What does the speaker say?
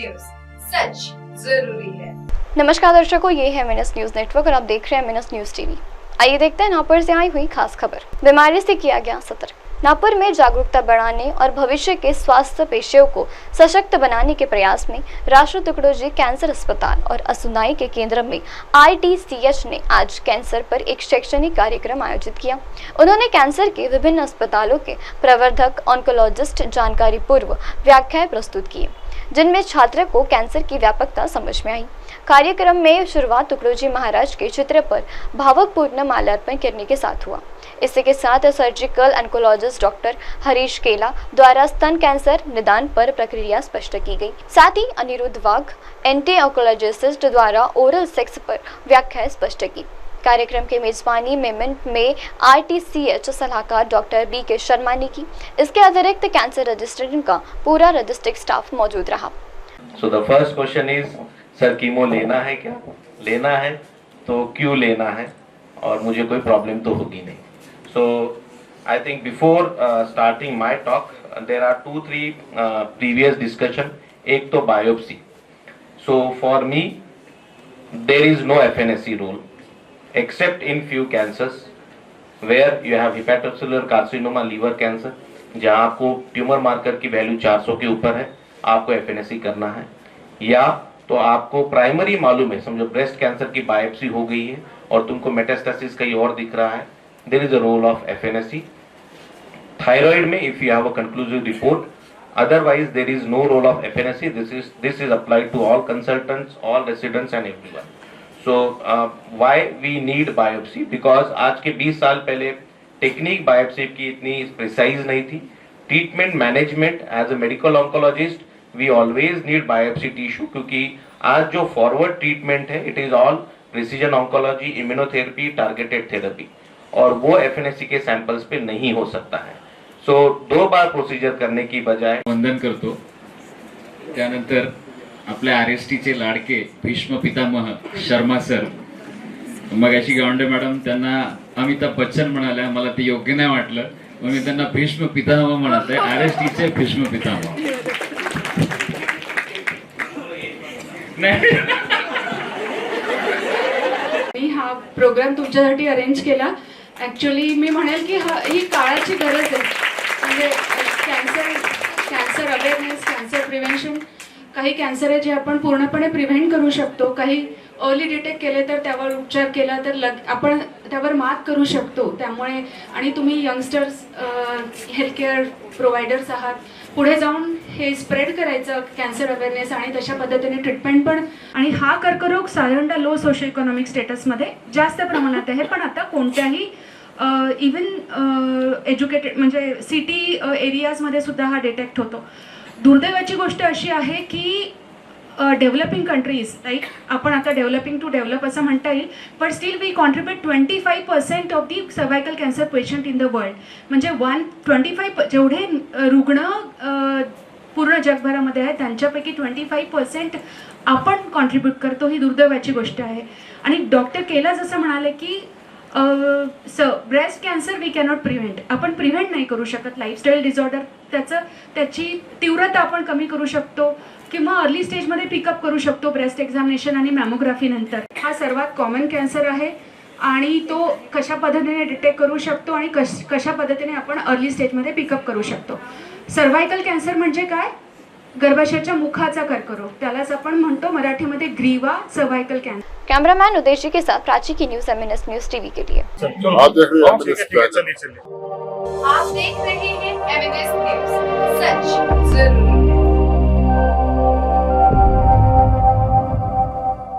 News, सच जरूरी है। नमस्कार दर्शकों, ये है MNS न्यूज नेटवर्क और आप देख रहे हैं MNS न्यूज टीवी। आइए देखते हैं नागपुर से आई हुई खास खबर। बीमारी से किया गया सतर्क। नागपुर में जागरूकता बढ़ाने और भविष्य के स्वास्थ्य पेशियों को सशक्त बनाने के प्रयास में राष्ट्रीय तुकडोजी कैंसर अस्पताल और असुनाई के केंद्र में ITCH ने आज कैंसर पर एक शैक्षणिक कार्यक्रम आयोजित किया। उन्होंने कैंसर के विभिन्न अस्पतालों के प्रवर्धक ऑन्कोलॉजिस्ट जानकारी पूर्व व्याख्याएं प्रस्तुत की, जिनमें छात्र को कैंसर की व्यापकता समझ में आई। कार्यक्रम में शुरुआत तुकडोजी महाराज के चित्र पर भावपूर्ण माल्यार्पण करने के साथ हुआ। इसी के साथ सर्जिकल ऑन्कोलॉजिस्ट डॉक्टर हरीश केला द्वारा स्तन कैंसर निदान पर प्रक्रिया स्पष्ट की गई। साथ ही अनिरुद्ध वाघ एंटी ऑन्कोलॉजिस्ट द्वारा ओरल सेक्स पर व्याख्या स्पष्ट की। कार्यक्रम के मेजबानी में ITCH सलाहकार डॉक्टर BK शर्मा ने की। इसके अतिरिक्त कैंसर रजिस्ट्रेशन का पूरा रजिस्ट्रिक स्टाफ मौजूद रहा। So the first question is, sir chemo लेना है क्या? लेना है तो क्यों लेना है और मुझे कोई प्रॉब्लम तो होगी नहीं। So I think before starting my talk there are 2-3 previous discussion. एक तो biopsy. So for me there is no FNSC rule except in few cancers where you have hepatocellular carcinoma, liver cancer, जहाँ आपको tumour marker की value 400 के ऊपर है, आपको FNSC करना है। या तो आपको प्राइमरी मालूम है, समझो ब्रेस्ट कैंसर की बायोप्सी हो गई है और तुमको मेटास्टेसिस कहीं और दिख रहा है, there is a role of FNSC। Thyroid में if you have a conclusive report, otherwise there is no role of FNSC। This is applied to all consultants, all residents and everyone. So why we need biopsy? Because आज के 20 साल पहले technique biopsy की इतनी precise नहीं थी। Treatment management as a medical oncologist we always need biopsy tissue, क्योंकि आज जो फॉरवर्ड ट्रीटमेंट है it is all precision oncology, immunotherapy, targeted therapy, और वो FNSC के सैंपल्स पे नहीं हो सकता है। सो 2 बार प्रोसीजर करने की बजाय वंदन करतो। त्यानंतर आपल्या RSTचे लाडके भीष्म पितामह शर्मा सर, मगाशी गावंडे मॅडम त्यांना अमिताभ बच्चन म्हणाल्या, मला ते योग्य नाही वाटलं, मग मी त्यांना भीष्म पितामह म्हणत आहे, RSTचे भीष्म पितामह। मी हा प्रोग्राम तुमच्यासाठी अरेंज केला। ॲक्च्युली मी म्हणेल की ही काळाची गरज आहे। म्हणजे कॅन्सर अवेअरनेस, कॅन्सर प्रिव्हेन्शन, काही कॅन्सर आहे जे आपण पूर्णपणे प्रिव्हेंट करू शकतो, काही अर्ली डिटेक्ट केले तर त्यावर उपचार केला तर आपण त्यावर मात करू शकतो। त्यामुळे आणि तुम्ही यंगस्टर्स हेल्थकेअर प्रोव्हायडर्स आहात, पुढे जाऊन हे स्प्रेड करायचं कॅन्सर अवेअरनेस आणि तशा पद्धतीने ट्रीटमेंट पण। आणि हा कर्करोग साधारणतः लो सोशो इकॉनॉमिक स्टेटसमध्ये जास्त प्रमाणात आहे, पण आता कोणत्याही इवन एज्युकेटेड म्हणजे सिटी एरियाजमध्ये सुद्धा हा डिटेक्ट होतो। दुर्दैवाची गोष्ट अशी आहे की डेव्हलपिंग कंट्रीज, लाईक आपण आता डेव्हलपिंग टू डेव्हलप असं म्हणता येईल, पण still we contribute 25% of the cervical cancer patient in the world. म्हणजे 125 जेवढे रुग्ण पूर्ण जगभरामध्ये आहेत त्यांच्यापैकी 25% आपण कॉन्ट्रीब्यूट करतो। ही दुर्दैवाची गोष्ट आहे। आणि डॉक्टर केला जसं म्हणाले की breast cancer we cannot prevent, आपण प्रिव्हेंट नाही करू शकत। लाईफस्टाईल डिसऑर्डर त्याची तीव्रता आपण कमी करू शकतो किंवा अर्ली स्टेजमध्ये पिकअप करू शकतो ब्रेस्ट एक्झामिनेशन आणि मॅमोग्राफी नंतर। हा सर्वात कॉमन कॅन्सर आहे आणि तो कशा पद्धतीने डिटेक्ट करू शकतो आणि कशा पद्धतीने आपण अर्ली स्टेजमध्ये पिकअप करू शकतो। सर्वायकल कॅन्सर म्हणजे काय? गर्भाशयाच्या मुखाचा कर्करोग, त्यालाच आपण म्हणतो मराठीमध्ये ग्रीवा सर्वाइकल कैंसर। कैमरामैन उदेश के साथ प्राची की न्यूज़ MNS न्यूज़ टीवी के लिए। आप देख रहे हैं आप देख रहे हैं MNS न्यूज, सच जरूरी।